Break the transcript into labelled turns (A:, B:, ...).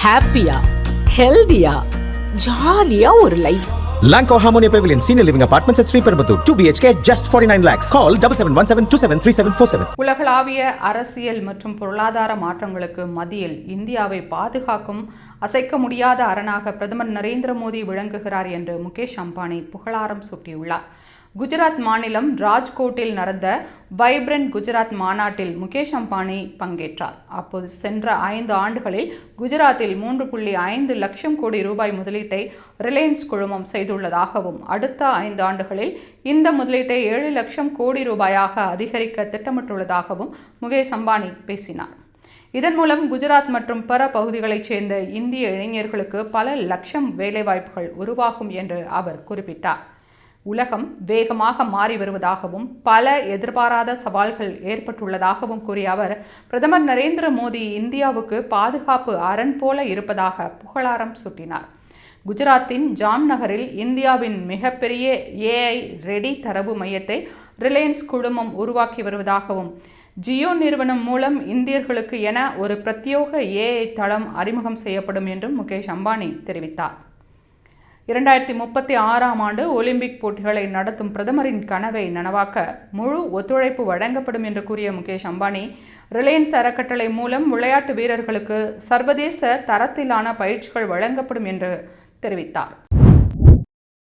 A: ஹாப்பியா, ஹெல்தியா, ஜாலியா ஒரு life.
B: Lanco Harmonia Pavilion Senior Living Apartments at Sri Perambatoor 2 BHK just 49 lakhs. Call 7717273747.
C: உலகளாவிய அரசியல் மற்றும் பொருளாதார மாற்றங்களுக்கு மத்தியில் இந்தியாவை பாதுகாக்கும் அசைக்க முடியாத அரணாக பிரதமர் நரேந்திர மோடி விளங்குகிறார் என்று முகேஷ் அம்பானி புகழாரம் சூட்டியுள்ளார். குஜராத் மாநிலம் ராஜ்கோட்டில் நடந்த வைப்ரண்ட் குஜராத் மாநாட்டில் முகேஷ் அம்பானி பங்கேற்றார். அப்போது சென்ற 5 ஆண்டுகளில் குஜராத்தில் 3.5 லட்சம் கோடி ரூபாய் முதலீட்டை ரிலையன்ஸ் குழுமம் செய்துள்ளதாகவும் அடுத்த 5 ஆண்டுகளில் இந்த முதலீட்டை 7 லட்சம் கோடி ரூபாயாக அதிகரிக்க திட்டமிட்டுள்ளதாகவும் முகேஷ் அம்பானி பேசினார். இதன் மூலம் குஜராத் மற்றும் பிற பகுதிகளைச் சேர்ந்த இந்திய இளைஞர்களுக்கு பல லட்சம் வேலைவாய்ப்புகள் உருவாகும் என்று அவர் குறிப்பிட்டார். உலகம் வேகமாக மாறி வருவதாகவும் பல எதிர்பாராத சவால்கள் ஏற்பட்டுள்ளதாகவும் கூறிய அவர், பிரதமர் நரேந்திர மோடி இந்தியாவுக்கு பாதுகாப்பு அரண் போல இருப்பதாக புகழாரம் சூட்டினார். குஜராத்தின் ஜாம் நகரில் இந்தியாவின் மிகப்பெரிய AI ரெடி தரவு மையத்தை ரிலையன்ஸ் குழுமம் உருவாக்கி வருவதாகவும், ஜியோ நிறுவனம் மூலம் இந்தியர்களுக்கு என ஒரு பிரத்யேக AI தளம் அறிமுகம் செய்யப்படும் என்றும் முகேஷ் அம்பானி தெரிவித்தார். 2036ஆம் ஆண்டு ஒலிம்பிக் போட்டிகளை நடத்தும் பிரதமரின் கனவை நனவாக்க முழு ஒத்துழைப்பு வழங்கப்படும் என்று கூறிய முகேஷ் அம்பானி, ரிலையன்ஸ் அறக்கட்டளை மூலம் விளையாட்டு வீரர்களுக்கு சர்வதேச தரத்திலான பயிற்சிகள் வழங்கப்படும் என்று தெரிவித்தார்.